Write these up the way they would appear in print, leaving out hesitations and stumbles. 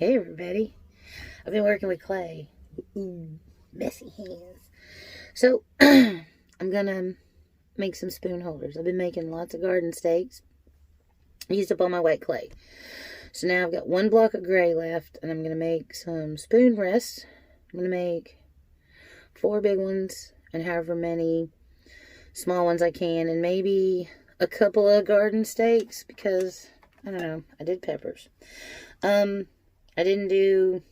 Hey everybody, I've been working with clay. Ooh, messy hands. So, I'm gonna make some spoon holders. I've been making lots of garden stakes. I used up all my white clay. So now I've got one block of gray left, and I'm gonna make some spoon rests. I'm gonna make 4 big ones and however many small ones I can, and maybe a couple of garden stakes because, I don't know, I did peppers. I didn't do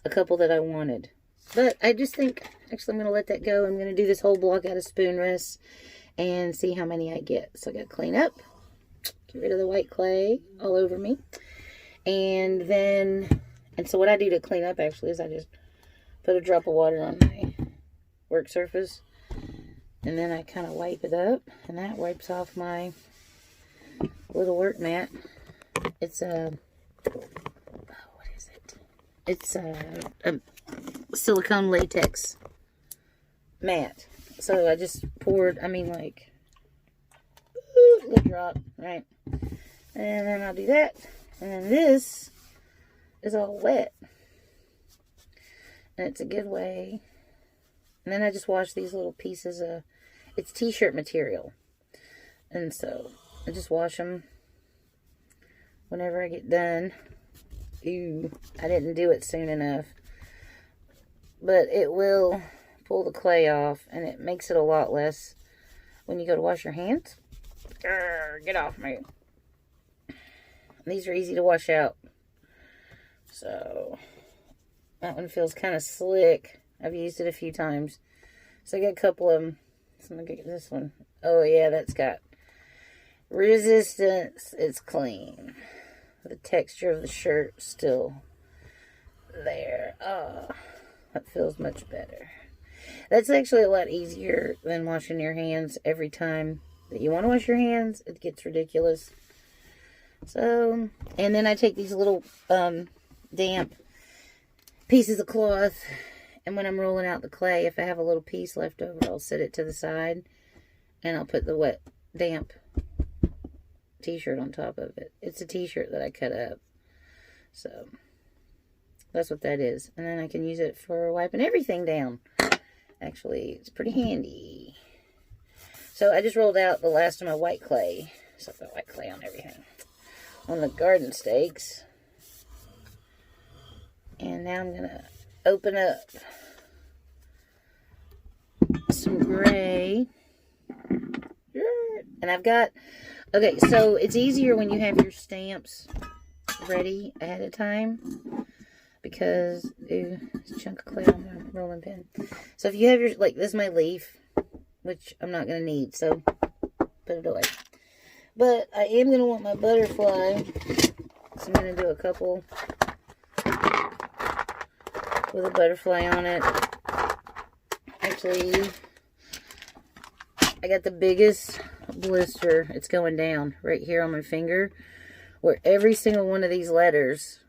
a couple that I wanted. But I just think, actually, I'm going to let that go. I'm going to do this whole block out of spoon rests and see how many I get. So I got to clean up, get rid of the white clay all over me. And so what I do to clean up, actually, is I just put a drop of water on my work surface. And then I kind of wipe it up. And that wipes off my little work mat. It's a... It's a silicone latex mat. So I just poured, little drop, right? And then I'll do that. And then this is all wet. And it's a good way. And then I just wash these little pieces of, it's t-shirt material. And so I just wash them whenever I get done. Ew, I didn't do it soon enough. But it will pull the clay off, and it makes it a lot less when you go to wash your hands. Get off me. These are easy to wash out. So, that one feels kind of slick. I've used it a few times. So I got a couple of them. So I'm going to get this one. Oh yeah, that's got resistance. It's clean. The texture of the shirt still there. Oh, that feels much better. That's actually a lot easier than washing your hands every time that you want to wash your hands. It gets ridiculous. So, and then I take these little damp pieces of cloth, and when I'm rolling out the clay, if I have a little piece left over, I'll set it to the side, and I'll put the wet, damp t-shirt on top of it. It's a t-shirt that I cut up. So that's what that is. And then I can use it for wiping everything down. Actually, it's pretty handy. So I just rolled out the last of my white clay. So I've got white clay on everything. On the garden stakes. And now I'm going to open up some gray. And I've got... Okay, so it's easier when you have your stamps ready ahead of time because, ooh, there's a chunk of clay on my rolling pin. So if you have your, this is my leaf, which I'm not going to need, so put it away. But I am going to want my butterfly, so I'm going to do a couple with a butterfly on it. Actually, I got the biggest blister. It's going down right here on my finger, where every single one of these letters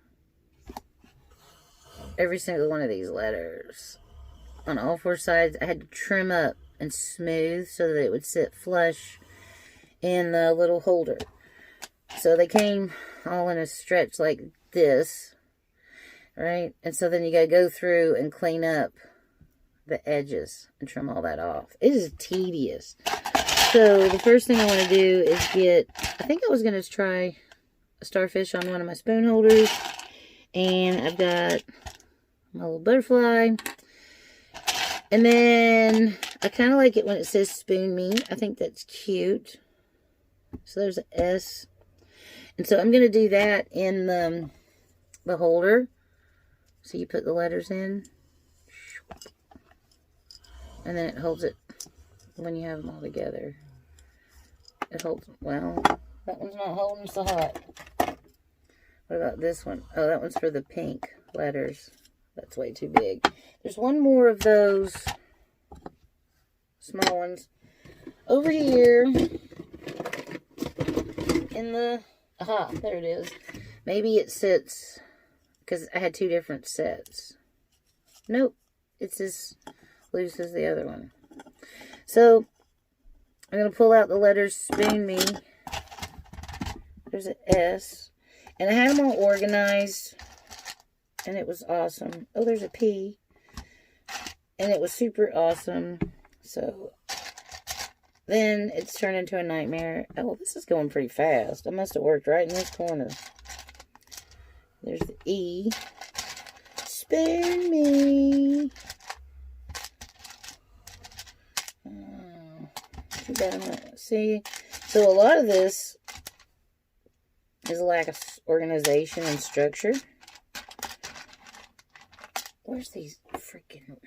on all 4 sides, I had to trim up and smooth so that it would sit flush in the little holder. So they came all in a stretch like this, right? And so then you gotta go through and clean up the edges and trim all that off. It is tedious. So the first thing I want to do is I think I was going to try a starfish on one of my spoon holders. And I've got my little butterfly. And then I kind of like it when it says spoon me. I think that's cute. So there's an S. And so I'm going to do that in the holder. So you put the letters in. And then it holds it when you have them all together. It holds, well, that one's not holding so hot. What about this one? Oh, that one's for the pink letters. That's way too big. There's one more of those small ones over here in the, aha, there it is. Maybe it sits, because I had 2 different sets. Nope, it's as loose as the other one. So I'm going to pull out the letters spoon me. There's an S. And I had them all organized and it was awesome. Oh, there's a P, and it was super awesome. So then it's turned into a nightmare. Oh, this is going pretty fast. I must have worked right in this corner. There's the E. Spare me. See, so a lot of this is a lack of organization and structure. Where's these freaking...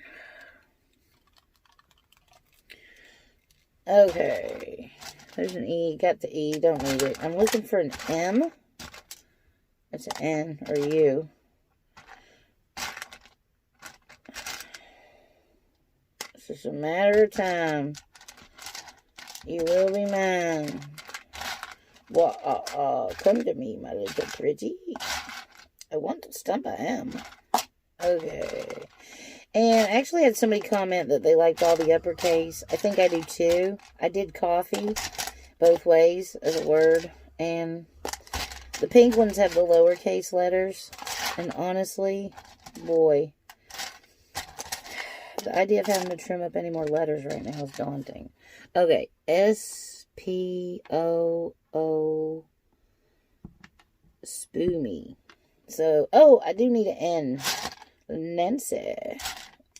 Okay. There's an E. Got the E. Don't need it. I'm looking for an M. It's an N or U. It's just a matter of time. You will be mine. Well, come to me, my little pretty. I want to stump a M. Okay. And I actually had somebody comment that they liked all the uppercase. I think I do too. I did coffee both ways as a word. And the pink ones have the lowercase letters. And honestly, boy, the idea of having to trim up any more letters right now is daunting. Okay, S-P-O-O Spoomy. So, oh, I do need an N. Nancy.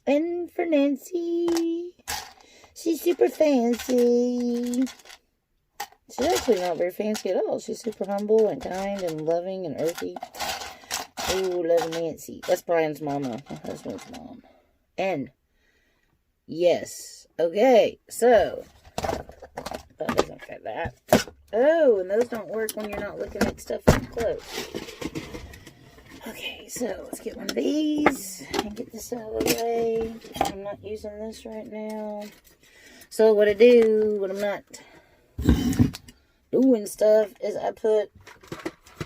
N for Nancy. She's super fancy. She's actually not very fancy at all. She's super humble and kind and loving and earthy. Oh, love Nancy. That's Brian's mama, my husband's mom. N. Yes. Okay, so that doesn't fit that. Oh, and those don't work when you're not looking at stuff up close. Okay, so let's get one of these and get this out of the way. I'm not using this right now. So what I do when I'm not doing stuff is I put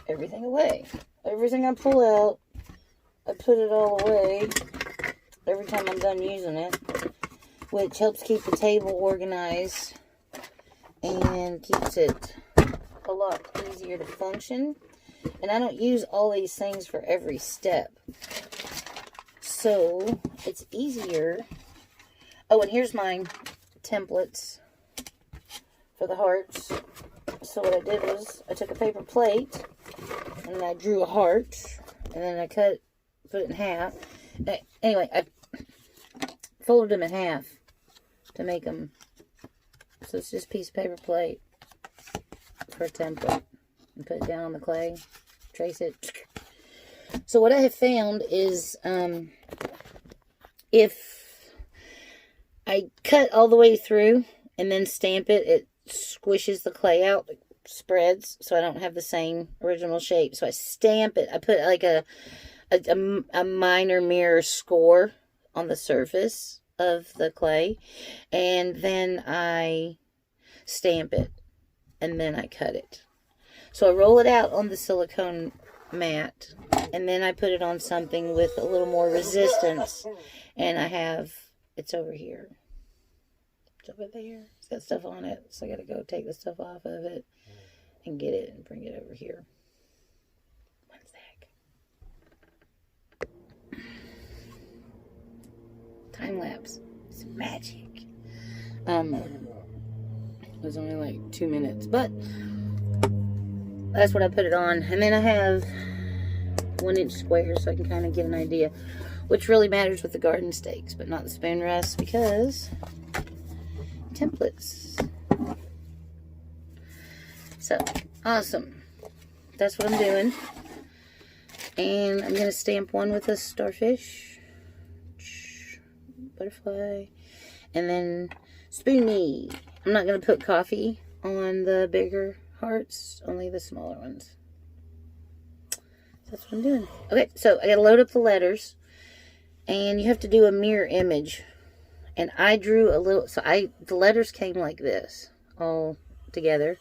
everything away. Everything I pull out, I put it all away every time I'm done using it, which helps keep the table organized and keeps it a lot easier to function. And I don't use all these things for every step, so it's easier. Oh, and here's my templates for the hearts. So what I did was I took a paper plate and I drew a heart, and then I put it in half. Anyway, I folded them in half to make them. So it's just a piece of paper plate for a template. And put it down on the clay. Trace it. So what I have found is if I cut all the way through and then stamp it, it squishes the clay out, it spreads, so I don't have the same original shape. So I stamp it. I put like a minor mirror score on the surface of the clay, and then I stamp it, and then I cut it. So I roll it out on the silicone mat, and then I put it on something with a little more resistance, and I have, it's over here. It's over there. It's got stuff on it, so I got to go take the stuff off of it and get it and bring it over here. One sec. Time lapse. It's magic. It was only like 2 minutes, but that's what I put it on. And then I have 1-inch squares, so I can kind of get an idea, which really matters with the garden stakes, but not the spoon rests, because templates. So, awesome. That's what I'm doing. And I'm going to stamp one with a starfish, butterfly, and then spoony. I'm not going to put coffee on the bigger hearts, only the smaller ones. That's what I'm doing. Okay, so I got to load up the letters, and you have to do a mirror image. And I drew a little, so the letters came like this, all together,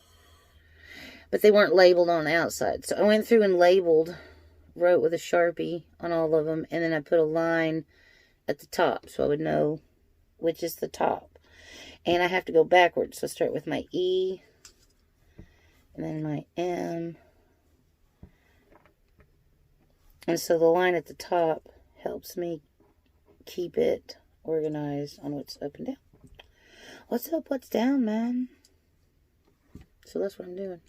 but they weren't labeled on the outside. So I went through and wrote with a Sharpie on all of them, and then I put a line at the top so I would know which is the top. And I have to go backwards, so start with my E, and then my M, And so the line at the top helps me keep it organized on what's up and down. What's up, what's down, man? So that's what I'm doing.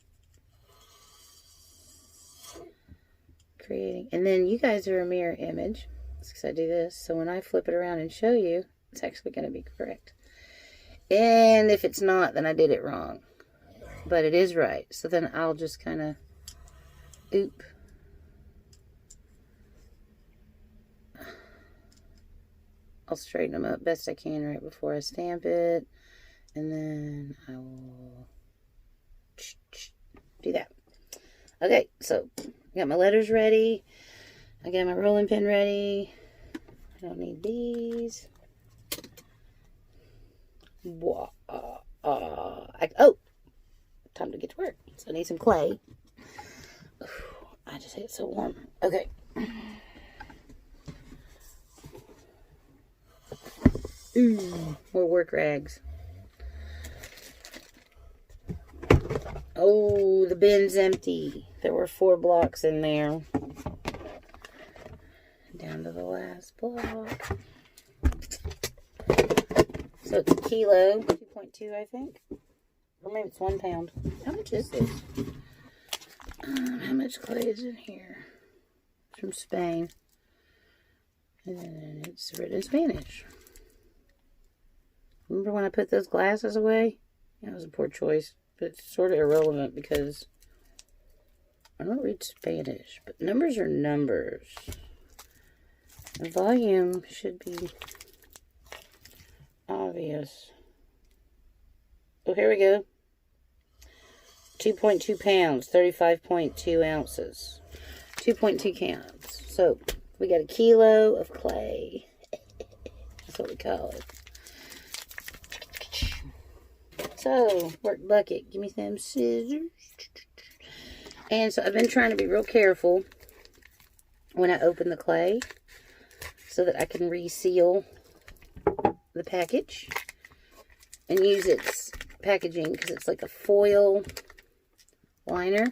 Creating. And then you guys are a mirror image. Because I do this. So when I flip it around and show you, it's actually going to be correct. And if it's not, then I did it wrong. But it is right. So then I'll just kind of, oop. I'll straighten them up best I can right before I stamp it. And then I will do that. Okay, so I got my letters ready. I got my rolling pin ready. I don't need these. Oh, time to get to work. So I need some clay. I just hate it so warm. Okay. Ooh, more work rags. Oh, the bin's empty. There were 4 blocks in there. Down to the last block. So it's a kilo, 2.2 I think. Or maybe it's 1 pound. How much is this? How much clay is in here? It's from Spain. And it's written in Spanish. Remember when I put those glasses away? That was a poor choice. But it's sort of irrelevant because I don't read Spanish. But numbers are numbers. The volume should be obvious. Oh, here we go. 2.2 pounds, 35.2 ounces. 2.2 cans. So, we got a kilo of clay. That's what we call it. So, work bucket. Give me some scissors. And so, I've been trying to be real careful when I open the clay so that I can reseal the package and use its packaging because it's like a foil liner.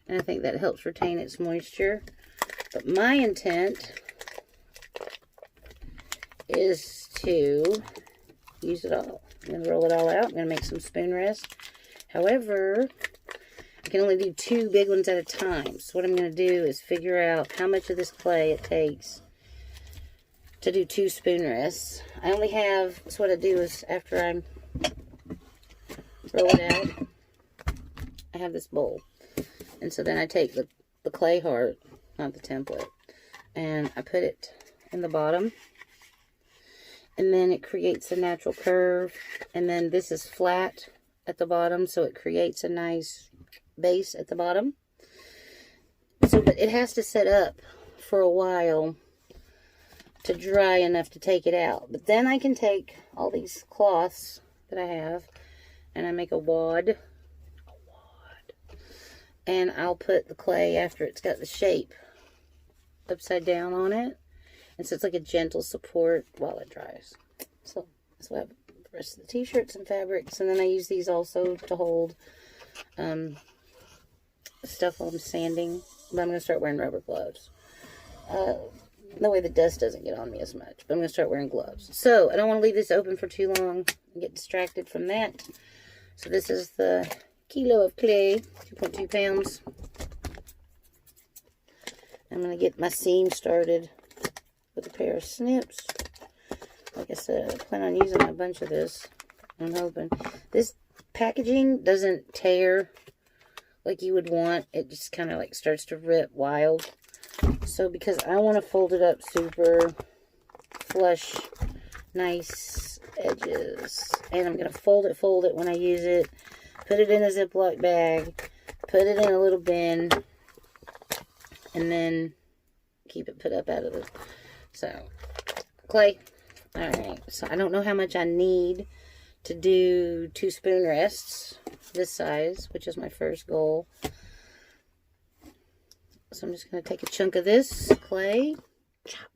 And I think that helps retain its moisture. But my intent is to use it all. I'm going to roll it all out. I'm going to make some spoon rests. However, I can only do 2 big ones at a time. So what I'm going to do is figure out how much of this clay it takes to do 2 spoon rests. I only have, so what I do is after I roll it out, I have this bowl. And so then I take the clay heart, not the template, and I put it in the bottom. And then it creates a natural curve. And then this is flat at the bottom, so it creates a nice base at the bottom. So, but it has to set up for a while to dry enough to take it out. But then I can take all these cloths that I have and I make a wad. And I'll put the clay after it's got the shape upside down on it. And so it's like a gentle support while it dries. So that's what I have the rest of the t-shirts and fabrics. And then I use these also to hold stuff while I'm sanding. But I'm going to start wearing rubber gloves. That way the dust doesn't get on me as much. But I'm going to start wearing gloves. So I don't want to leave this open for too long and get distracted from that. So this is the kilo of clay, 2.2 pounds. I'm going to get my seam started with a pair of snips. Like I said, I plan on using a bunch of this. I'm hoping. This packaging doesn't tear like you would want. It just kind of like starts to rip wild. So because I want to fold it up super flush, nice edges. And I'm going to fold it when I use it. Put it in a Ziploc bag. Put it in a little bin. And then keep it put up out of the... So, clay. Alright, so I don't know how much I need to do 2 spoon rests this size, which is my first goal. So I'm just going to take a chunk of this clay, chop,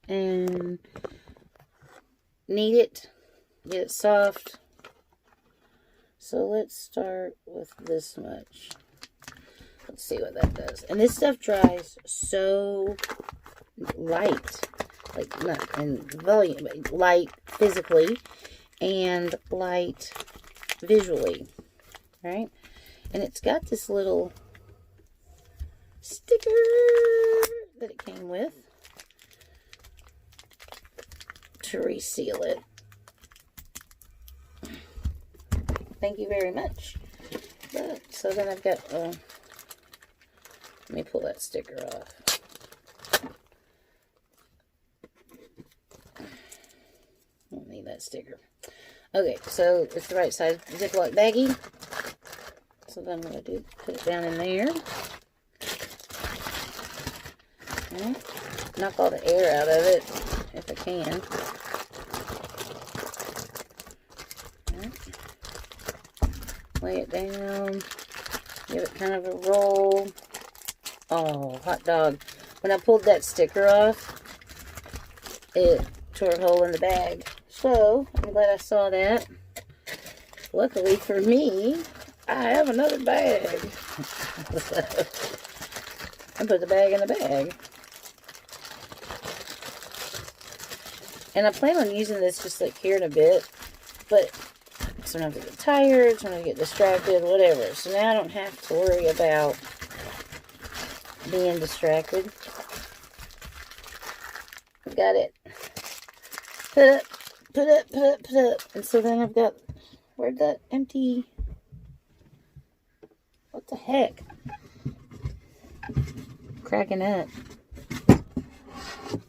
and knead it, get it soft. So let's start with this much. Let's see what that does. And this stuff dries so light. Like, not in volume, but light physically and light visually. Right? And it's got this little sticker that it came with to reseal it. Thank you very much. But, so then I've got, let me pull that sticker off. I don't need that sticker. Okay, so it's the right size Ziploc baggie. So then I'm going to do, put it down in there. Okay. Knock all the air out of it, if I can. Lay it down, give it kind of a roll. Oh, hot dog. When I pulled that sticker off, it tore a hole in the bag. So, I'm glad I saw that. Luckily for me, I have another bag. I put the bag in the bag. And I plan on using this just like here in a bit. But sometimes I get tired, sometimes I get distracted, whatever. So now I don't have to worry about being distracted. Got it. Put up, put up, put up, put up. And so then I've got, where'd that empty, what the heck? Cracking up.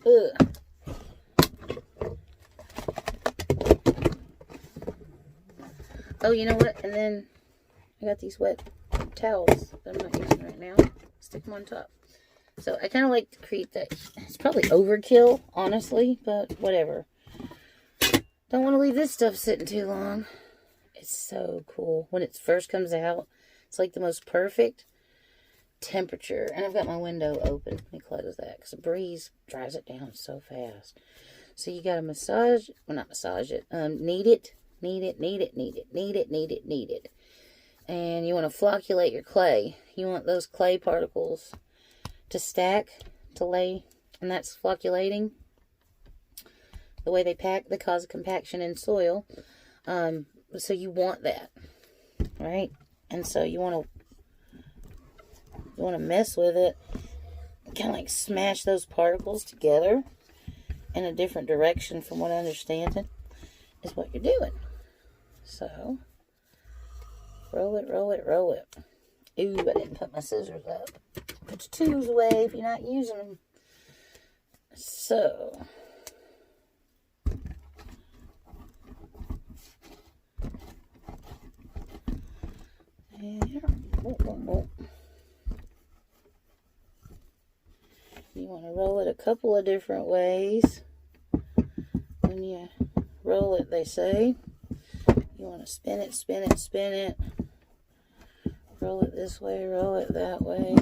Ugh. Oh, you know what? And then I got these wet towels that I'm not using right now. Stick them on top. So I kind of like to create that. It's probably overkill, honestly, but whatever. Don't want to leave this stuff sitting too long. It's so cool. When it first comes out, it's like the most perfect temperature. And I've got my window open. Let me close that because the breeze dries it down so fast. So you got to massage, well, not massage it, knead it. Knead it, knead it, knead it, knead it, knead it, knead it. And you want to flocculate your clay. You want those clay particles to stack, to lay, and that's flocculating. The way they pack, they cause compaction in soil. So you want that, right? And so you want to mess with it, kind of like smash those particles together in a different direction from what I understand it, is what you're doing. So, roll it, roll it, roll it. Ooh, I didn't put my scissors up. Put your tools away if you're not using them. So, there. Oh, oh, oh. You want to roll it a couple of different ways. When you roll it, they say. You want to spin it, spin it, spin it. Roll it this way, roll it that way.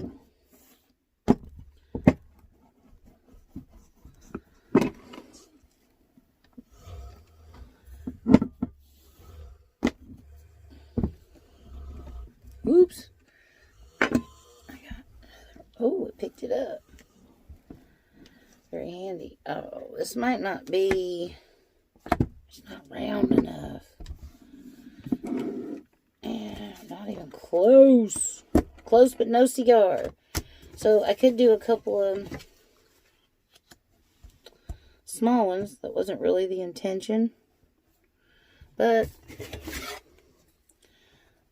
Oops. Oh, it picked it up. Very handy. Oh, this might not be, it's not round enough. And not even close. Close, but no cigar. So I could do a couple of small ones. That wasn't really the intention. But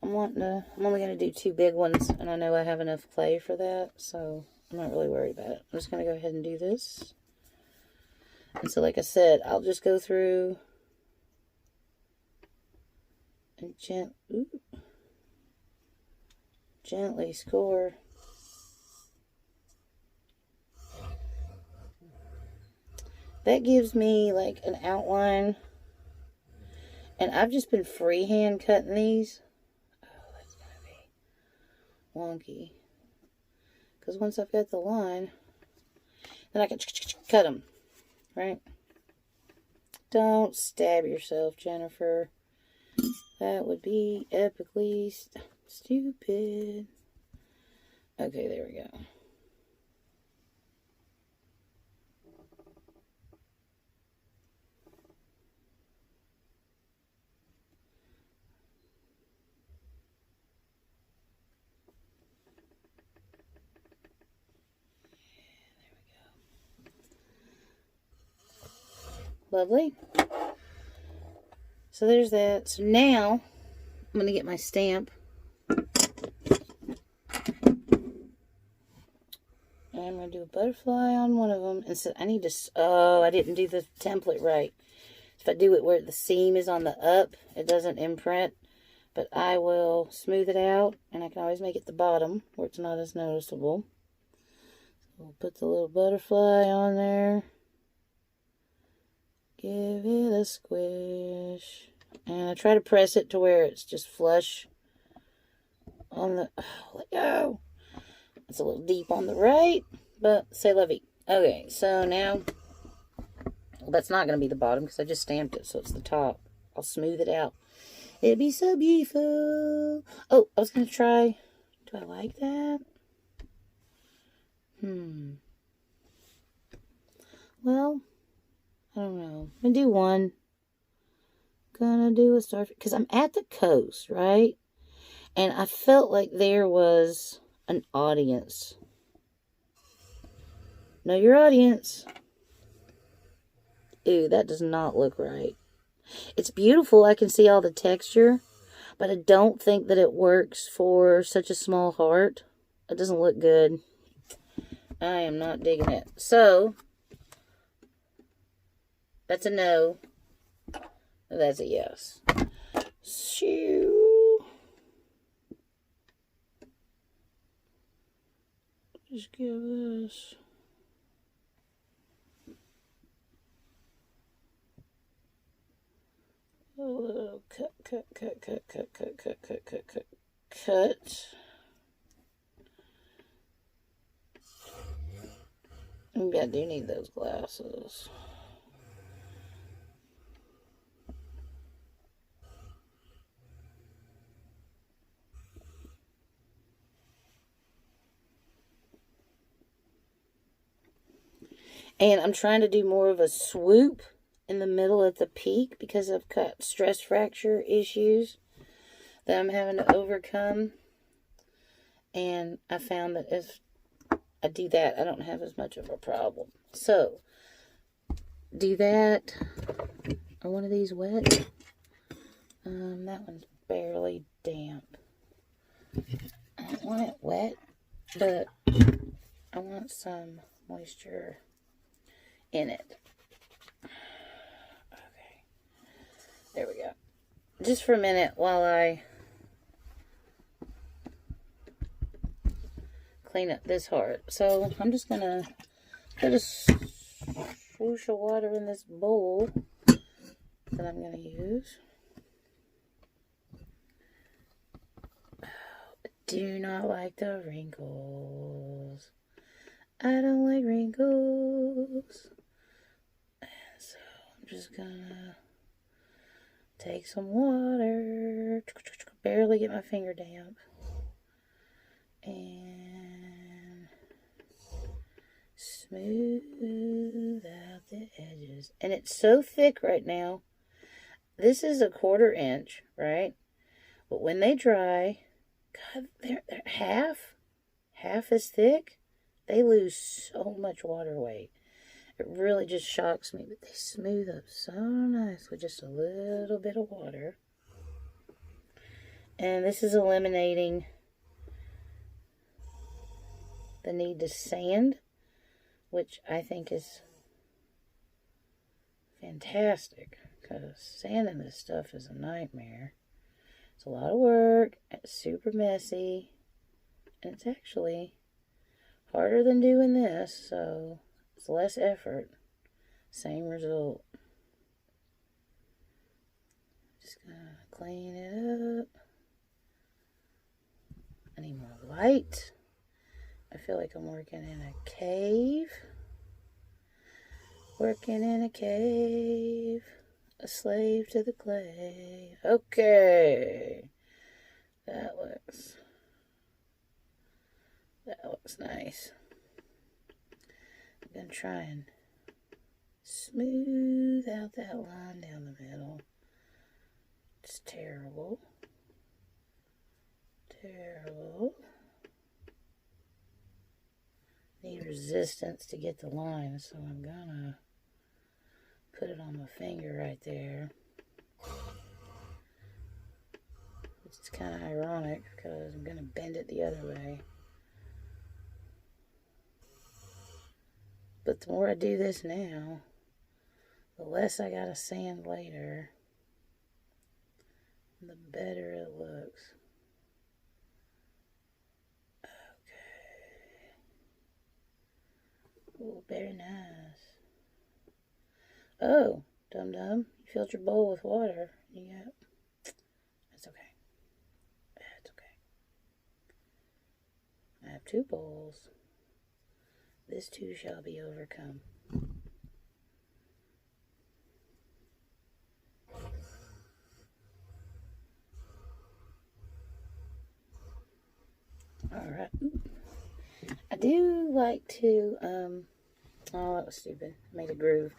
I'm only going to do 2 big ones. And I know I have enough clay for that. So I'm not really worried about it. I'm just going to go ahead and do this. And so like I said, I'll just go through and gently score. That gives me like an outline. And I've just been freehand cutting these. Oh, that's going to be wonky. Because once I've got the line, then I can cut them. Right? Don't stab yourself, Jennifer. That would be epically stupid. Okay, there we go. Lovely. So there's that. So now I'm going to get my stamp. And I'm going to do a butterfly on one of them. And so I need to... Oh, I didn't do the template right. If I do it where the seam is on the up, it doesn't imprint. But I will smooth it out. And I can always make it the bottom where it's not as noticeable. So we'll put the little butterfly on there. Give it a squish. And I try to press it to where it's just flush on the... Oh, let go. It's a little deep on the right, but c'est la vie. Okay, so now... Well, that's not going to be the bottom because I just stamped it, so it's the top. I'll smooth it out. It'd be so beautiful. Oh, I was going to try... Do I like that? Well, I don't know. I'm going to do one. Gonna do a star... Because I'm at the coast, right? And I felt like there was an audience. Know your audience. Ooh, that does not look right. It's beautiful. I can see all the texture. But I don't think that it works for such a small heart. It doesn't look good. I am not digging it. So, that's a no. That's a yes. Shoo. Just give this... a little cut. Maybe I do need those glasses. And I'm trying to do more of a swoop in the middle at the peak because I've got stress fracture issues that I'm having to overcome. And I found that if I do that, I don't have as much of a problem. So, do that. Are one of these wet? That one's barely damp. I don't want it wet, but I want some moisture in it. Okay. There we go. Just for a minute while I clean up this heart. So I'm just going to put a swoosh of water in this bowl that I'm going to use. I do not like the wrinkles. I don't like wrinkles. And so I'm just going to take some water. Barely get my finger damp. And smooth out the edges. And it's so thick right now. This is a 1/4 inch, right? But when they dry, God, they're half as thick. They lose so much water weight. It really just shocks me. But they smooth up so nice with just a little bit of water. And this is eliminating the need to sand, which I think is fantastic. Because sanding this stuff is a nightmare. It's a lot of work. It's super messy. And it's actually harder than doing this, so it's less effort. Same result. Just gonna clean it up. I need more light. I feel like I'm working in a cave. Working in a cave. A slave to the clay. Okay. That nice. I'm going to try and smooth out that line down the middle. It's terrible. Terrible. Need resistance to get the line, so I'm gonna put it on my finger right there. It's kind of ironic because I'm gonna bend it the other way. But the more I do this now, the less I gotta sand later, the better it looks. Oh, very nice. Oh, dum-dum, you filled your bowl with water. Yeah, that's okay. That's okay. I have 2 bowls. This too shall be overcome. Alright. I do like to, oh, that was stupid. I made a groove.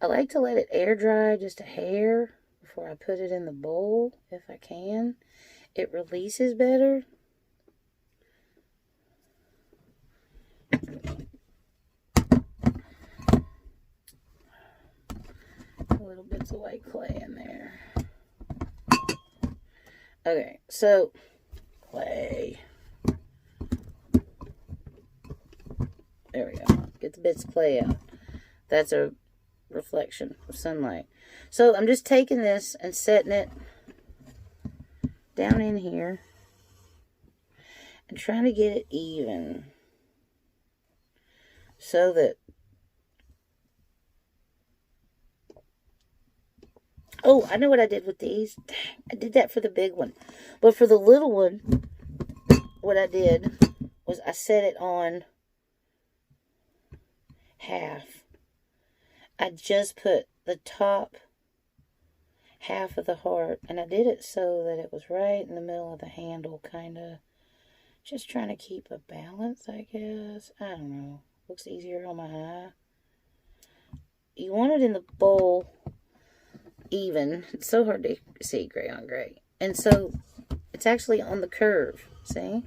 I like to let it air dry just a hair before I put it in the bowl, if I can. It releases better. Little bits of white clay in there. Okay, so clay. There we go. Get the bits of clay out. That's a reflection of sunlight. So I'm just taking this and setting it down in here and trying to get it even so that, oh, I know what I did with these. I did that for the big one. But for the little one, what I did was I set it on half. I just put the top half of the heart, and I did it so that it was right in the middle of the handle, kind of. Just trying to keep a balance, I guess. I don't know. Looks easier on my eye. You want it in the bowl even. It's so hard to see gray on gray. And so it's actually on the curve. See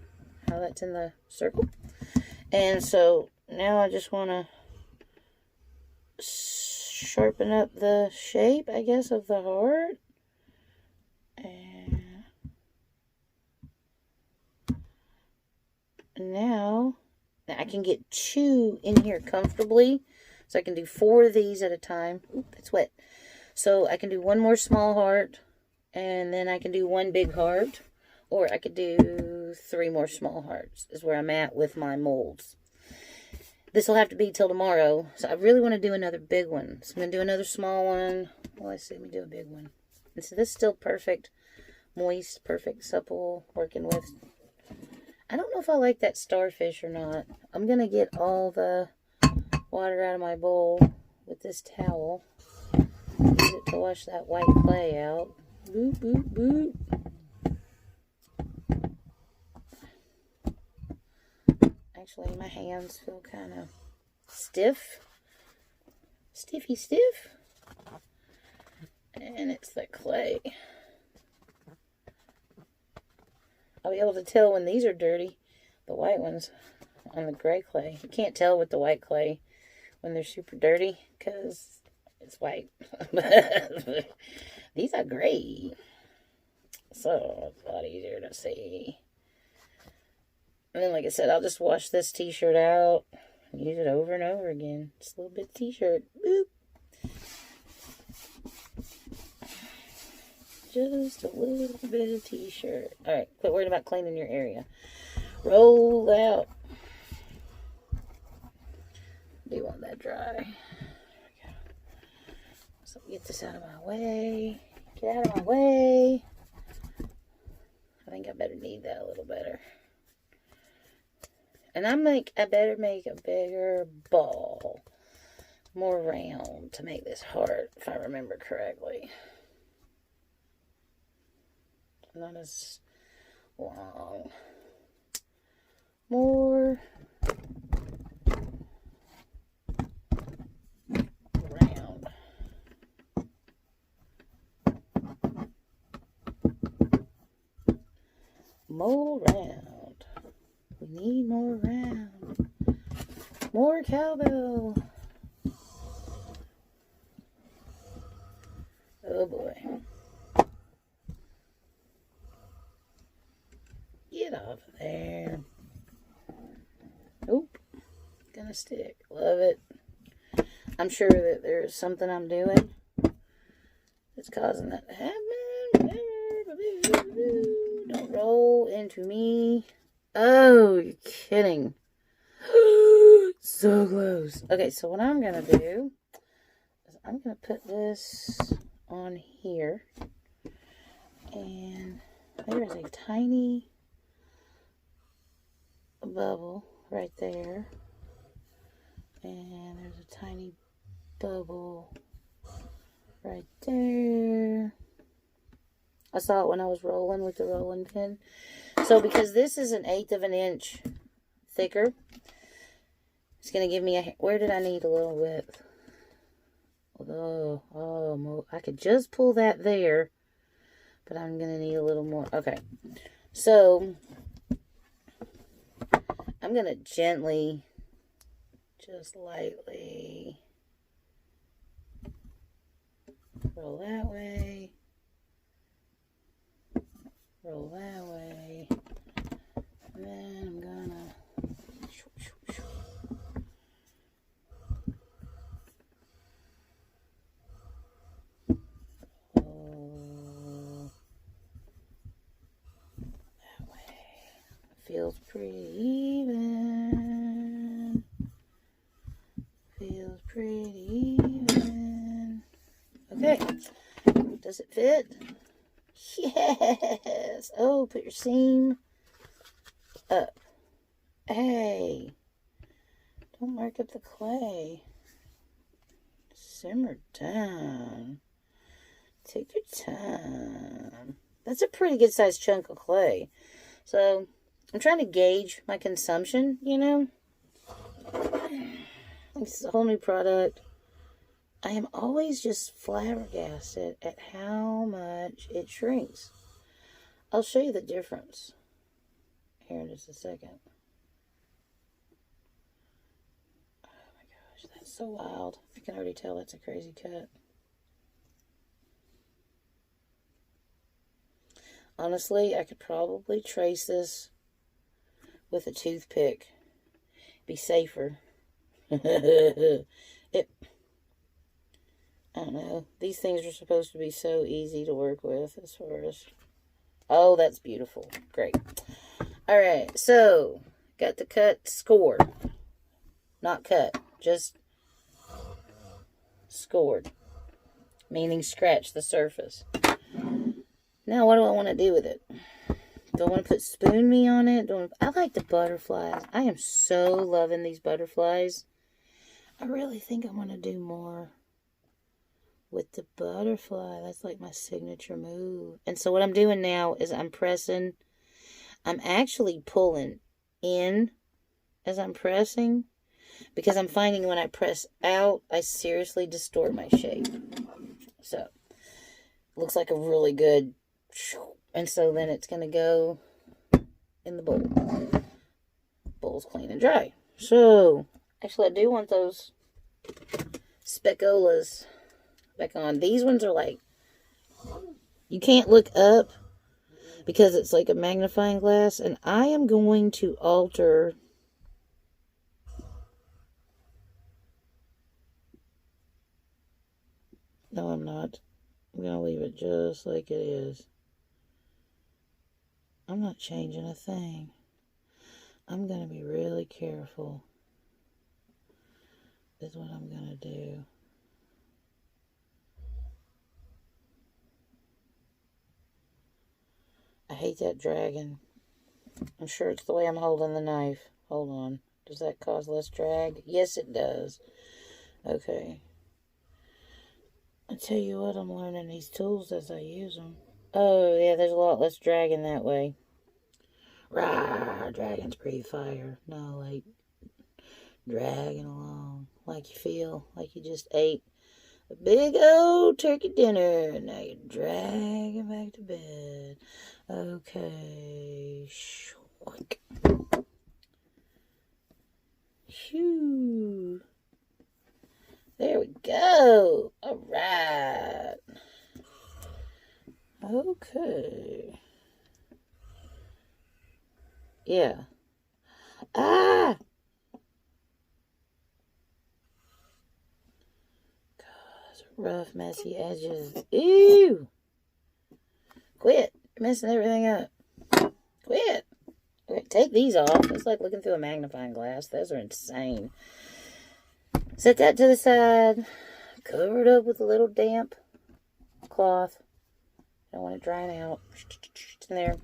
how that's in the circle? And so now I just want to sharpen up the shape, I guess, of the heart. And now I can get 2 in here comfortably. So I can do 4 of these at a time. Oop, that's wet. So I can do 1 more small heart, and then I can do 1 big heart, or I could do 3 more small hearts is where I'm at with my molds. This will have to be till tomorrow, so I really want to do another big one. So I'm going to do another small one. Well, let's see, let me do a big one. And so this is still perfect, moist, perfect, supple, working with. I don't know if I like that starfish or not. I'm going to get all the water out of my bowl with this towel. Use it to wash that white clay out. Boop, boop, boop. Actually, my hands feel kind of stiff. Stiffy stiff. And it's the clay. I'll be able to tell when these are dirty. The white ones on the gray clay. You can't tell with the white clay when they're super dirty because it's white. These are gray. So it's a lot easier to see. And then, like I said, I'll just wash this t-shirt out and use it over and over again. Just a little bit of t-shirt. Boop. Just a little bit of t-shirt. Alright, quit worrying about cleaning your area. Roll out. Do want that dry. There we go. So get this out of my way. Get out of my way. I think I better knead that a little better. And I better make a bigger ball. More round to make this heart, if I remember correctly. Not as long. More More round. We need more round. More cowbell. Oh boy. Get off of there. Nope. Gonna stick. Love it. I'm sure that there's something I'm doing that's causing that to happen. Don't roll into me. Oh, you're kidding. So close. Okay, so what I'm going to do is I'm going to put this on here. And there's a tiny bubble right there. And there's a tiny bubble right there. I saw it when I was rolling with the rolling pin. So because this is an 1/8 of an inch thicker, it's going to give me a... Where did I need a little width? Oh, I could just pull that there, but I'm going to need a little more. Okay. So I'm going to gently, just lightly roll that way. Roll that way. And then I'm gonna roll that way. Feels pretty even. Feels pretty even. Okay. Does it fit? Yes. Oh, put your seam up. Hey. Don't mark up the clay. Simmer down. Take your time. That's a pretty good sized chunk of clay. So, I'm trying to gauge my consumption, you know. This is a whole new product. I am always just flabbergasted at how much it shrinks. I'll show you the difference here in just a second. Oh my gosh, that's so wild. I can already tell that's a crazy cut. Honestly, I could probably trace this with a toothpick. Be safer. I don't know. These things are supposed to be so easy to work with as far as... Oh, that's beautiful. Great. Alright, so got the cut scored. Not cut, just scored. Meaning scratch the surface. Now, what do I want to do with it? Do I want to put spoon meat on it? I like the butterflies. I am so loving these butterflies. I really think I want to do more with the butterfly. That's like my signature move. And so what I'm doing now is I'm actually pulling in as I'm pressing, because I'm finding when I press out, I seriously distort my shape. So, looks like a really good, and so then it's going to go in the bowl. Bowl's clean and dry. So, actually I do want those speculas back on. These ones are like, you can't look up because it's like a magnifying glass, and I am going to alter no, I'm not. I'm going to leave it just like it is. I'm not changing a thing. I'm going to be really careful. Is what I'm going to do. I hate that dragon. I'm sure it's the way I'm holding the knife. Hold on. Does that cause less drag? Yes, it does. Okay. I tell you what, I'm learning these tools as I use them. Oh, yeah, there's a lot less dragging that way. Rah, dragons breathe fire. No, like, dragging along. Like you feel like you just ate a big old turkey dinner, and now you're dragging back to bed. Okay. Okay. Shoink. Phew. There we go. All right. Okay. Yeah. Ah! God, rough, messy edges. Ew! Quit. You're messing everything up. Quit. Okay, take these off. It's like looking through a magnifying glass. Those are insane. Set that to the side. Cover it up with a little damp cloth. Don't want it drying out. It's in there.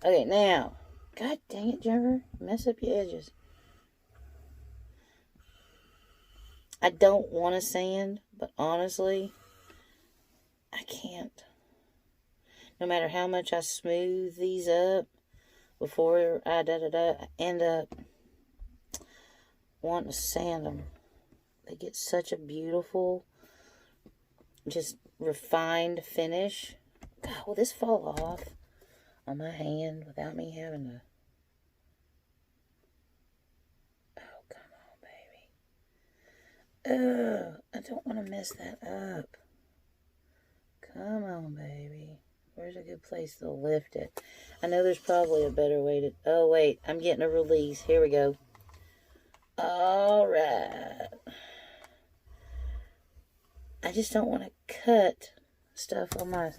Okay, now. God dang it, Jennifer. Mess up your edges. I don't want to sand, but honestly, I can't. No matter how much I smooth these up before I end up wanting to sand them. They get such a beautiful, just refined finish. God, will this fall off on my hand without me having to... Oh, come on, baby. Ugh, I don't want to mess that up. Come on, baby. Where's a good place to lift it? I know there's probably a better way to... Oh, wait. I'm getting a release. Here we go. All right. I just don't want to cut stuff on my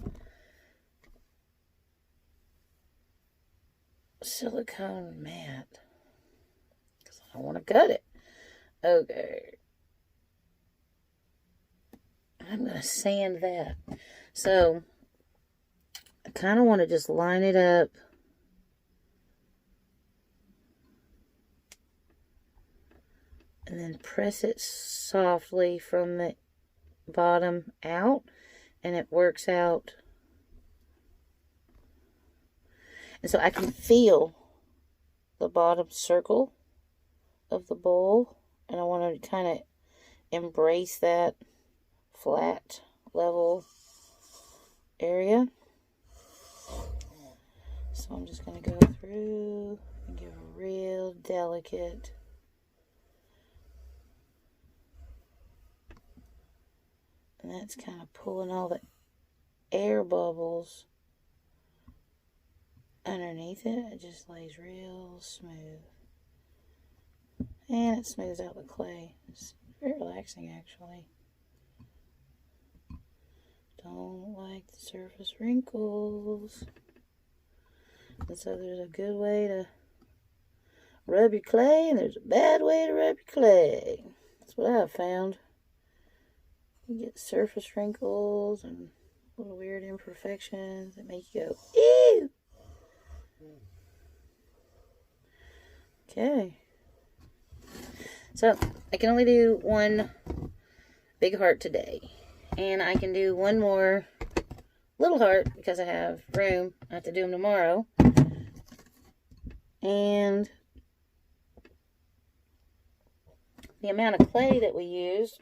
silicone mat. Because I don't want to cut it. Okay. I'm going to sand that. So, I kind of want to just line it up. And then press it softly from the bottom out. And it works out. And so I can feel the bottom circle of the bowl. And I want to kind of embrace that flat, level area. So I'm just going to go through and give a real delicate and that's kind of pulling all the air bubbles underneath it. It just lays real smooth. And it smooths out the clay. It's very relaxing, actually. Don't like the surface wrinkles. And so there's a good way to rub your clay, and there's a bad way to rub your clay. That's what I've found. You get surface wrinkles and little weird imperfections that make you go, ew! Okay. So, I can only do one big heart today. And I can do one more little heart because I have room. I have to do them tomorrow. And the amount of clay that we used.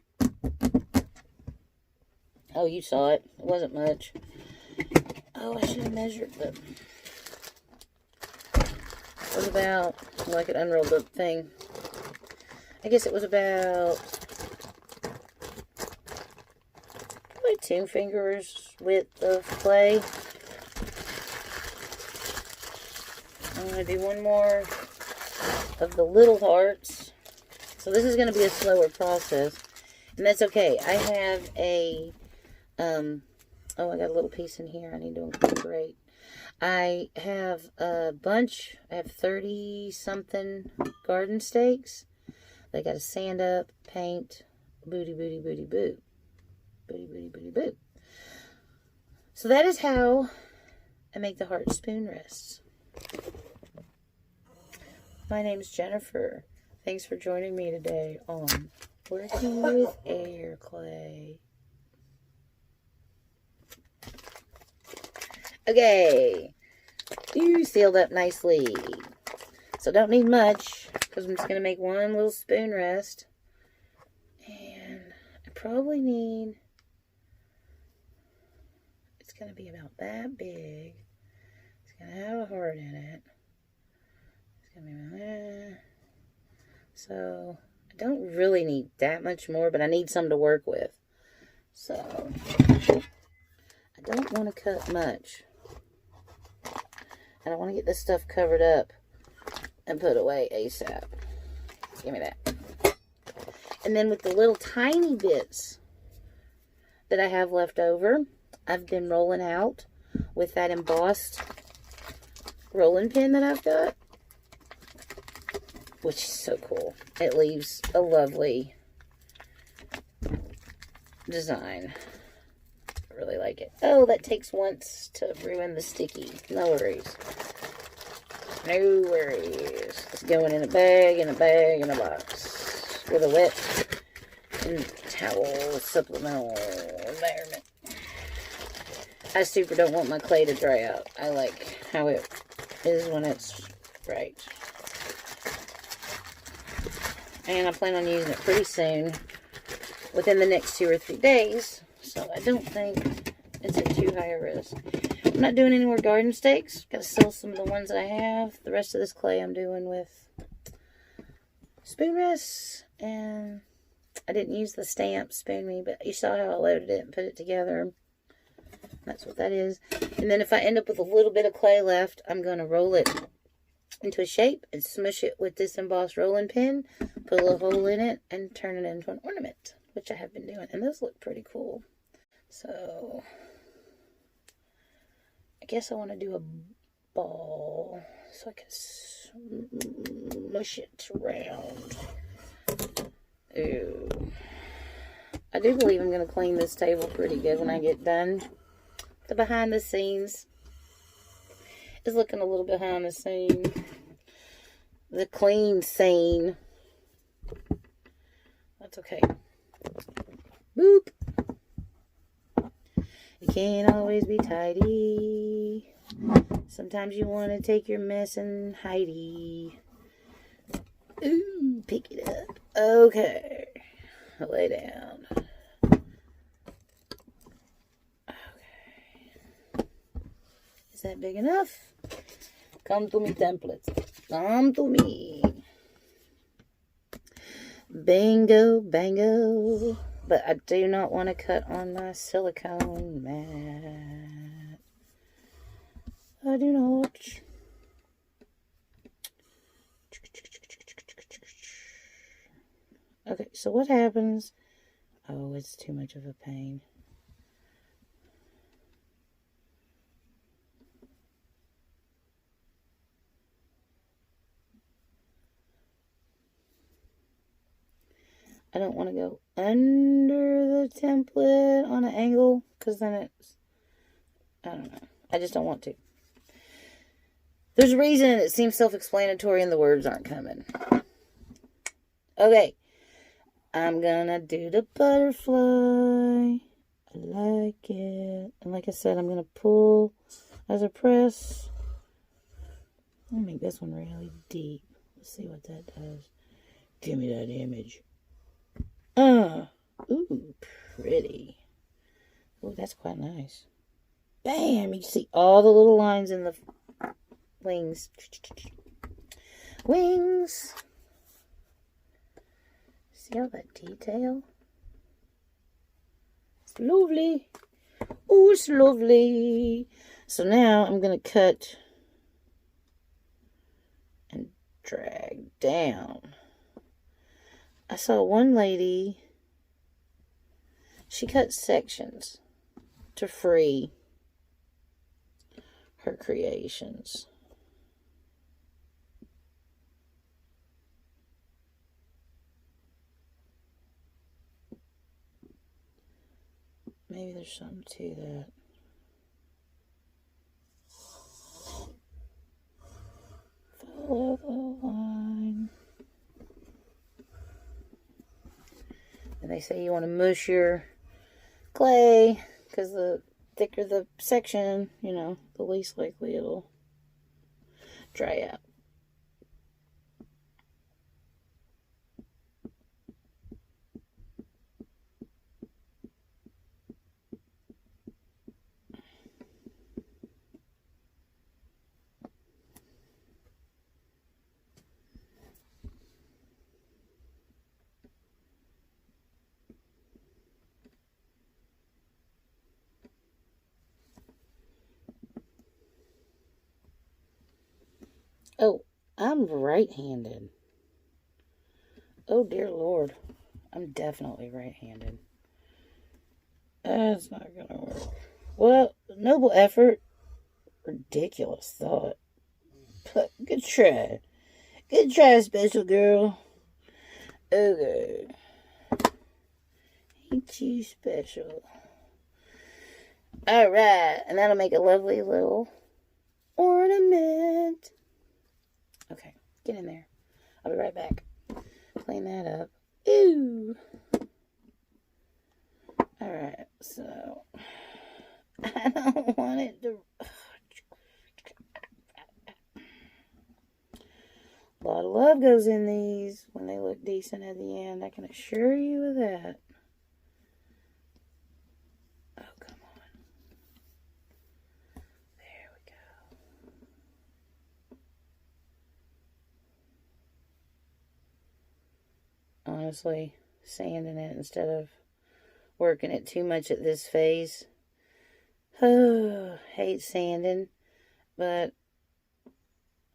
Oh, you saw it. It wasn't much. Oh, I should have measured them. It was about, well, I could unroll the thing. I guess it was about probably 2 fingers width of clay. I'm going to do one more of the little hearts. So this is going to be a slower process. And that's okay. I have a, oh, I got a little piece in here I need to incorporate. I have a bunch, I have 30-something garden stakes. They got to sand up, paint, booty, booty, booty, boo. Booty, booty, booty, boo. So that is how I make the heart spoon rests. My name's Jennifer. Thanks for joining me today on Working with Air Clay. Okay. You sealed up nicely. So don't need much, because I'm just going to make one little spoon rest. And I probably need, it's going to be about that big. It's going to have a heart in it. So I don't really need that much more, but I need some to work with. So I don't want to cut much. And I want to get this stuff covered up and put away ASAP. Give me that. And then with the little tiny bits that I have left over, I've been rolling out with that embossed rolling pin that I've got, which is so cool. It leaves a lovely design. I really like it. Oh, that takes once to ruin the sticky. No worries. No worries. It's going in a bag, in a bag, in a box. With a wet and towel supplemental environment. I super don't want my clay to dry out. I like how it is when it's right. And I plan on using it pretty soon. Within the next 2 or 3 days. So I don't think it's at too high a risk. I'm not doing any more garden stakes. Got to sell some of the ones that I have. The rest of this clay I'm doing with spoon rest. And I didn't use the stamp Spoon Me, but you saw how I loaded it and put it together. That's what that is. And then if I end up with a little bit of clay left, I'm going to roll it into a shape and smush it with this embossed rolling pin. Put a little hole in it and turn it into an ornament, which I have been doing. And those look pretty cool. So I guess I want to do a ball so I can smush it around. Ooh. I do believe I'm going to clean this table pretty good when I get done. The behind the scenes is looking a little behind the scene. The clean scene. That's okay. Boop. You can't always be tidy. Sometimes you want to take your mess and hidey. Ooh, pick it up. Okay. Lay down. Okay. Is that big enough? Come to me, templates. Come to me. Bingo, bango. But I do not want to cut on my silicone mat. I do not. Okay, so what happens? Oh, it's too much of a pain. I don't want to go under the template on an angle, because then it's, I don't know. I just don't want to. There's a reason it seems self-explanatory and the words aren't coming. Okay. I'm gonna do the butterfly. I like it. And like I said, I'm gonna pull as I press. I'll make this one really deep. Let's see what that does. Give me that image. Ooh, pretty. Ooh, that's quite nice. Bam! You can see all the little lines in the wings. Wings! See all that detail? It's lovely. Oh, it's lovely. So now I'm going to cut and drag down. I saw one lady, she cut sections to free her creations. Maybe there's something to that. Follow the line. And they say you want to mush your clay, because the thicker the section, you know, the least likely it'll dry out. Oh, I'm right-handed. Oh, dear Lord. I'm definitely right-handed. That's not gonna work. Well, noble effort. Ridiculous thought. But good try. Good try, special girl. Okay. Ain't you special? Alright, and that'll make a lovely little ornament. Okay, get in there. I'll be right back. Clean that up. Ooh. Alright, so I don't want it to. A lot of love goes in these when they look decent at the end. I can assure you of that. Oh, come on. There we go. Honestly, sanding it instead of working it too much at this phase. Oh, hate sanding, but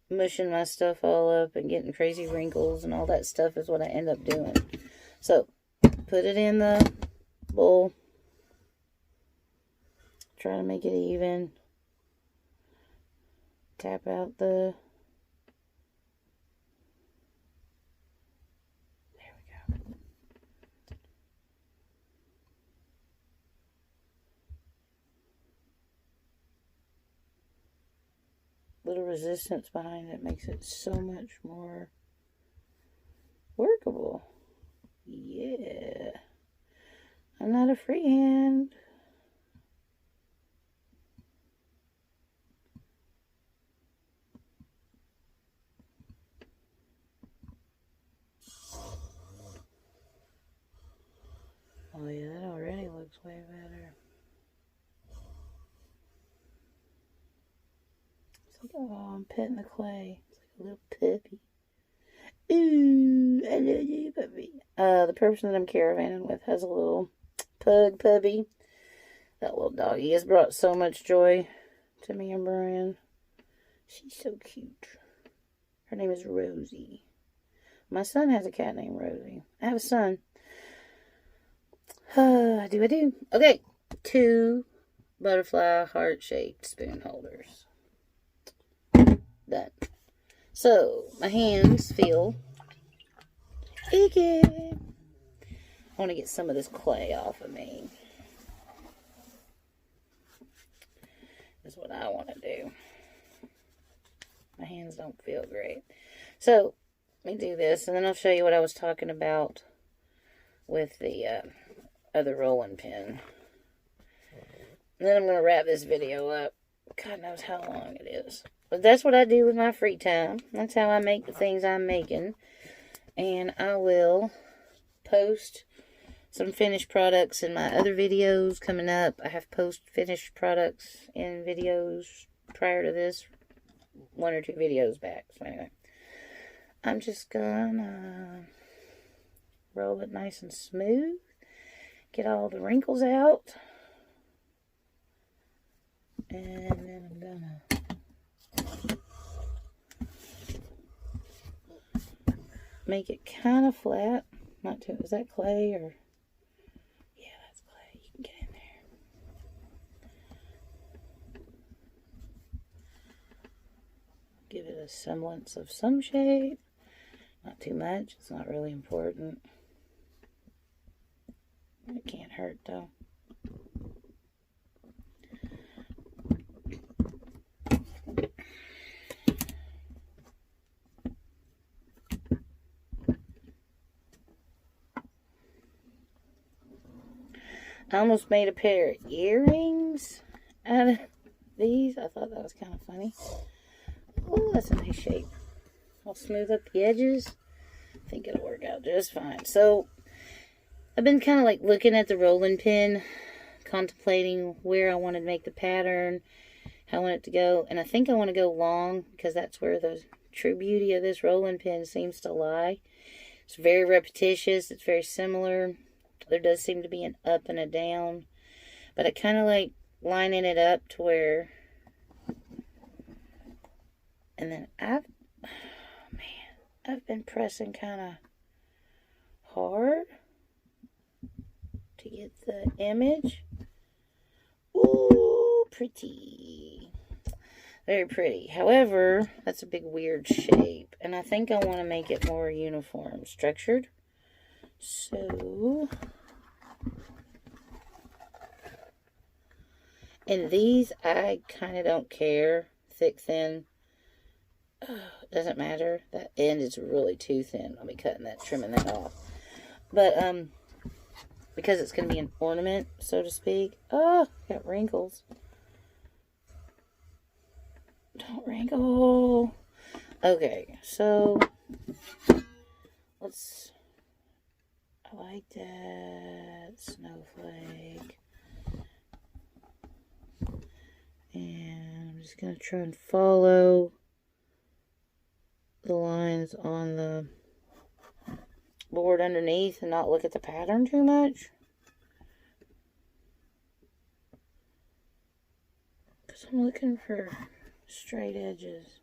mushing my stuff all up and getting crazy wrinkles and all that stuff is what I end up doing. So, put it in the bowl. Try to make it even. Tap out the... There we go. Little resistance behind it makes it so much more workable. Yeah. I'm not a freehand. Oh yeah, that already looks way better. It's like, oh, I'm petting the clay. It's like a little puppy. Ooh, I love you, puppy. The person that I'm caravanning with has a little pug puppy. That little doggy has brought so much joy to me and Brian. She's so cute. Her name is Rosie. My son has a cat named Rosie. I have a son. I do. Okay, 2 butterfly heart-shaped spoon holders. Done. So, my hands feel icky. I want to get some of this clay off of me. That's what I want to do. My hands don't feel great. So, let me do this, and then I'll show you what I was talking about with the other rolling pin. And then I'm going to wrap this video up. God knows how long it is. But that's what I do with my free time. That's how I make the things I'm making. And I will post some finished products in my other videos coming up. I have post finished products in videos prior to this. 1 or 2 videos back. So anyway. I'm just gonna roll it nice and smooth. Get all the wrinkles out. And then I'm gonna make it kind of flat. Not too, is that clay or? Yeah, that's clay. You can get in there. Give it a semblance of some shape. Not too much. It's not really important. It can't hurt though. I almost made a pair of earrings out of these. I thought that was kind of funny. Oh, that's a nice shape. I'll smooth up the edges. I think it'll work out just fine. So, I've been kind of like looking at the rolling pin, contemplating where I want to make the pattern, how I want it to go. And I think I want to go long because that's where the true beauty of this rolling pin seems to lie. It's very repetitious. It's very similar. There does seem to be an up and a down. But I kind of like lining it up to where... And then I've been pressing kind of hard to get the image. Ooh, pretty. Very pretty. However, that's a big weird shape. And I think I want to make it more uniform, structured. So, and these, I kind of don't care. Thick, thin. Doesn't matter. That end is really too thin. I'll be cutting that, trimming that off. But, because it's going to be an ornament, so to speak. Oh, got wrinkles. Don't wrinkle. Okay, so let's, I like that snowflake. And I'm just going to try and follow the lines on the board underneath and not look at the pattern too much. Because I'm looking for straight edges.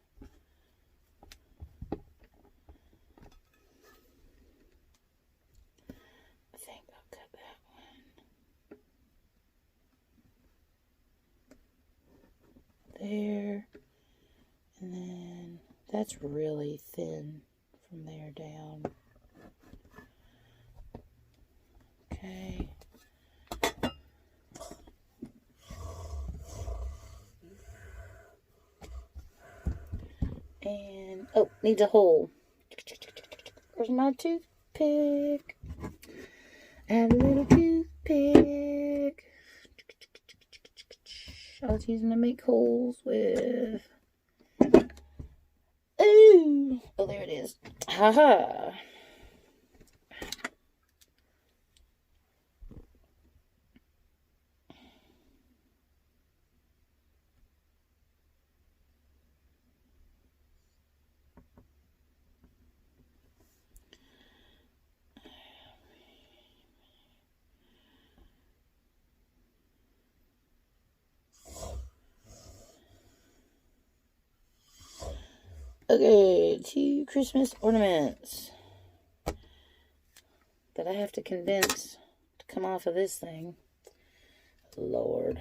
I think I'll cut that one there, and then that's really thin from there down. Okay. And, oh, needs a hole. Where's my toothpick? I have a little toothpick. I was using to make holes with. Ooh! Oh, there it is. Haha! Okay, 2 Christmas ornaments that I have to condense to come off of this thing. Lord.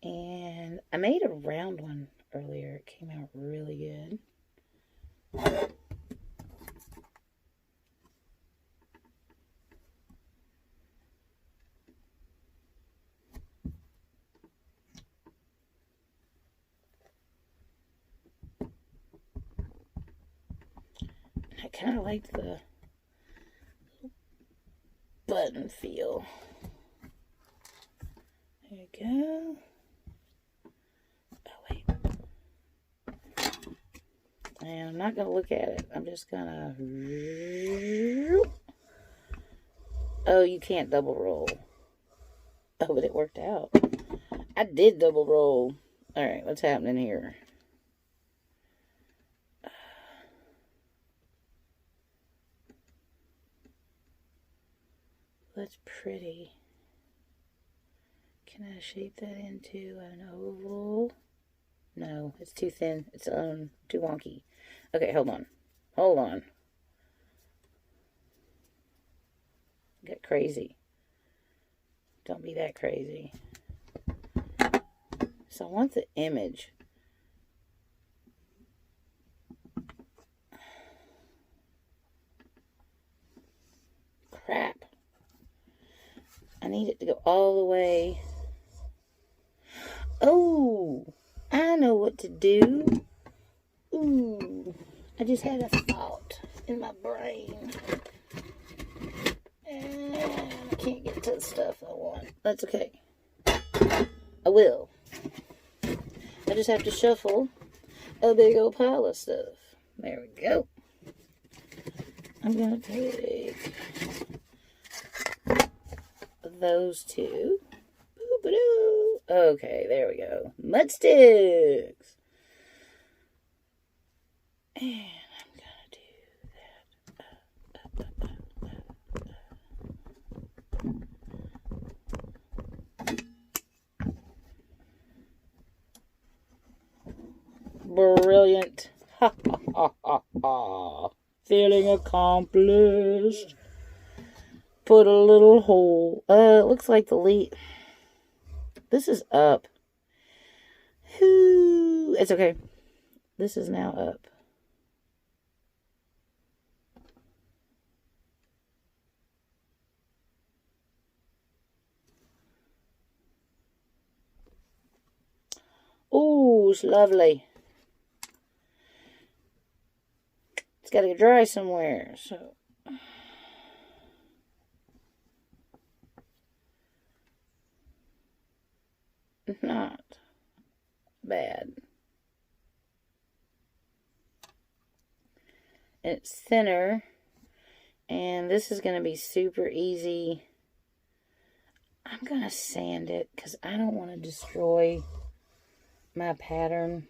And I made a round one earlier. It came out really good. I kind of like the button feel. There you go. Oh, wait. And I'm not going to look at it. I'm just going to... Oh, you can't double roll. Oh, but it worked out. I did double roll. Alright, what's happening here? That's pretty. Can I shape that into an oval? No, it's too thin. It's too wonky. Okay, hold on. Hold on. Get crazy. Don't be that crazy. So I want the image. Crap. I need it to go all the way. Oh, I know what to do. Ooh, I just had a thought in my brain. And I can't get to the stuff I want. That's okay. I will. I just have to shuffle a big old pile of stuff. There we go. I'm going to take those two. Boo-ba-doo. Okay, there we go. Mud sticks. And I'm going to do that. accident. Ha ha ha ha ha. Feeling accomplished. Put a little hole. It looks like the lead. This is up. It's okay. This is now up. Oh, it's lovely. It's got to get dry somewhere, so. Not bad. And it's thinner. And this is going to be super easy. I'm going to sand it because I don't want to destroy my pattern.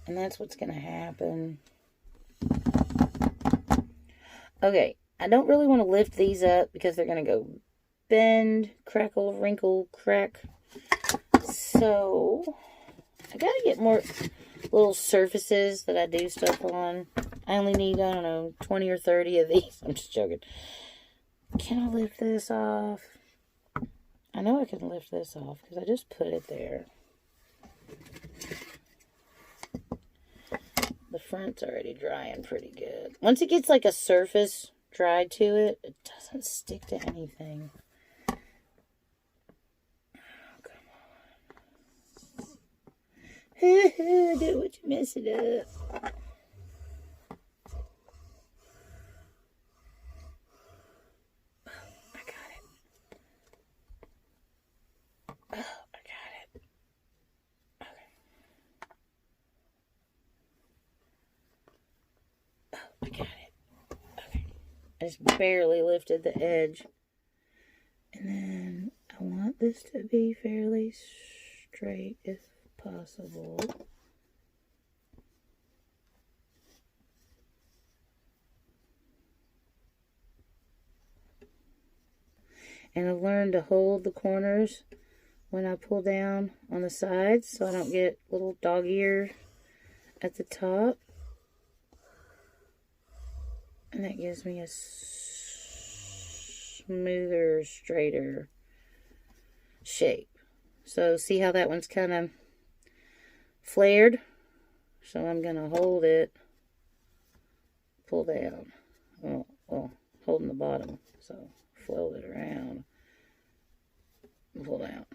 And that's what's going to happen. Okay, I don't really want to lift these up because they're going to go bend, crackle, wrinkle, crack. So, I got to get more little surfaces that I do stuff on. I only need, I don't know, 20 or 30 of these. I'm just joking. Can I lift this off? I know I can lift this off because I just put it there. The front's already drying pretty good. Once it gets like a surface dried to it, it doesn't stick to anything. Oh, come on. Do what you mess it up. I just barely lifted the edge. And then I want this to be fairly straight if possible. And I've learned to hold the corners when I pull down on the sides so I don't get little dog ear at the top. And that gives me a smoother, straighter shape. So see how that one's kind of flared? So I'm going to hold it, pull down. Well, holding the bottom. So fold it around, pull down.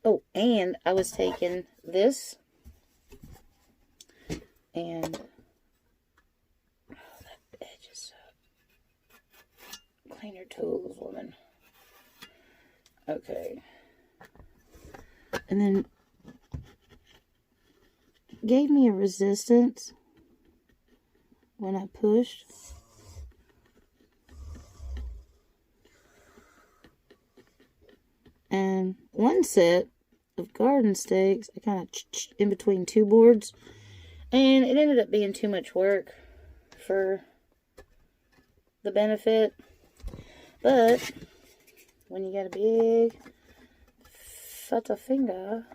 Oh, and I was taking this and that edge is up. Clean your tools, woman. Okay. And then gave me a resistance when I pushed. And one set of garden stakes, I kind of in between two boards. And it ended up being too much work for the benefit. But when you got a big fat finger,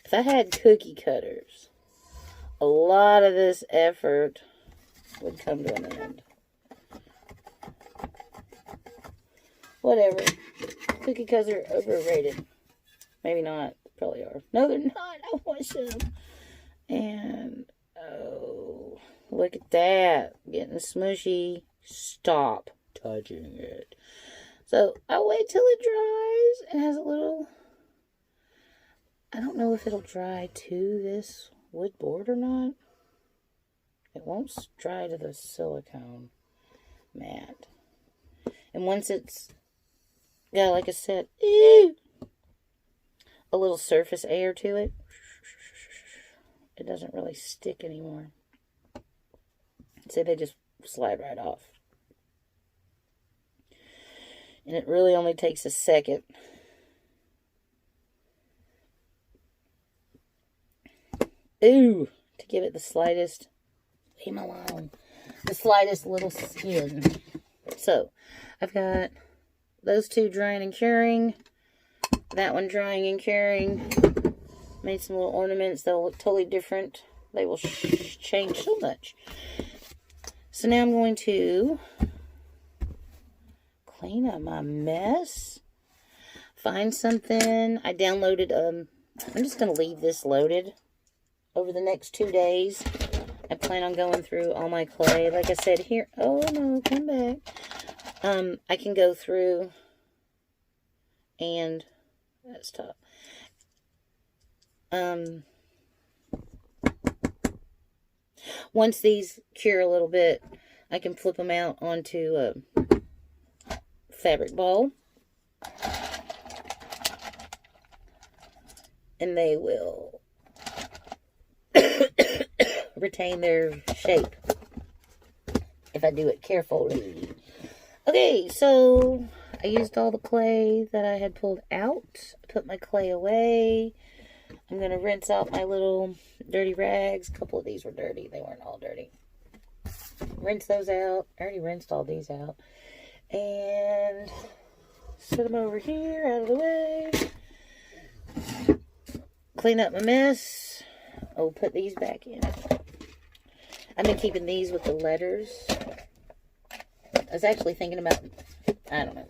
if I had cookie cutters, a lot of this effort would come to an end. Whatever. Cookie cutters are overrated. Maybe not. Probably are. No, they're not. I want some. And, oh, look at that. Getting smushy. Stop touching it. So, I'll wait till it dries. It has a little... I don't know if it'll dry to this wood board or not. It won't dry to the silicone mat. And once it's got, like I said, a little surface air to it, it doesn't really stick anymore. So they just slide right off. And it really only takes a second. To give it the slightest Leave him alone. The slightest little skin. So, I've got those two drying and curing. That one drying and curing. Made some little ornaments. They'll look totally different. They will change so much. So now I'm going to clean up my mess. Find something. I downloaded, I'm just going to leave this loaded over the next 2 days. I plan on going through all my clay. Like I said here, oh no, come back. I can go through and, that's tough. Once these cure a little bit, I can flip them out onto a fabric ball. And they will retain their shape if I do it carefully. Okay, so I used all the clay that I had pulled out. Put my clay away. I'm going to rinse out my little dirty rags. A couple of these were dirty. They weren't all dirty. Rinse those out. I already rinsed all these out. And set them over here out of the way. Clean up my mess. Oh, put these back in. I've been keeping these with the letters. I was actually thinking about, I don't know,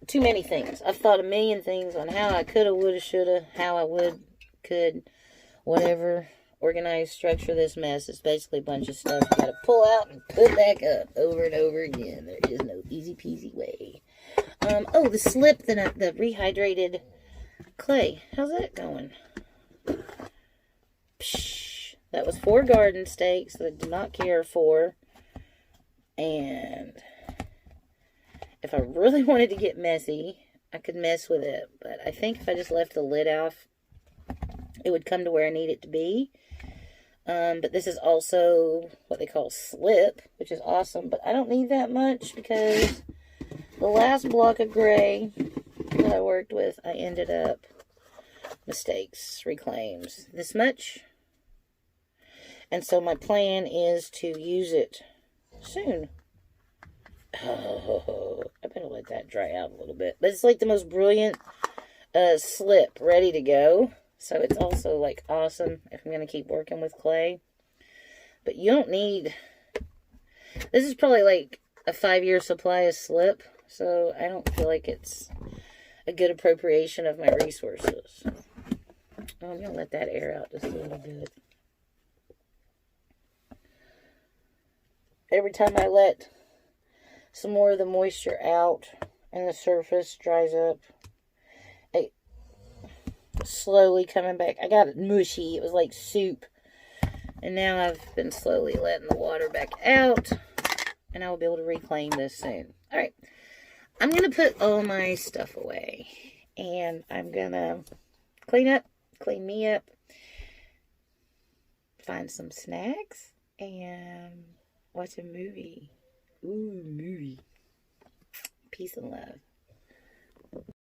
too many things. I've thought a million things on how I coulda, woulda, shoulda, how I would, could, whatever, organize, structure this mess. It's basically a bunch of stuff you gotta pull out and put back up over and over again. There is no easy peasy way. Oh, the slip, the rehydrated clay. How's that going? Psh, that was 4 garden stakes that I did not care for. And if I really wanted to get messy, I could mess with it. But I think if I just left the lid off, it would come to where I need it to be. But this is also what they call slip, which is awesome. But I don't need that much because the last block of gray that I worked with, I ended up, mistakes, reclaims, this much. And so my plan is to use it soon. Oh, I better let that dry out a little bit. But it's like the most brilliant slip ready to go. So it's also like awesome if I'm going to keep working with clay. But you don't need, this is probably like a 5-year supply of slip. So I don't feel like it's a good appropriation of my resources. I'm going to let that air out just a little bit. Every time I let some more of the moisture out and the surface dries up, it slowly coming back. I got it mushy. It was like soup. And now I've been slowly letting the water back out. And I will be able to reclaim this soon. Alright. I'm going to put all my stuff away. And I'm going to clean me up, find some snacks, and watch a movie. Ooh, movie. Peace and love.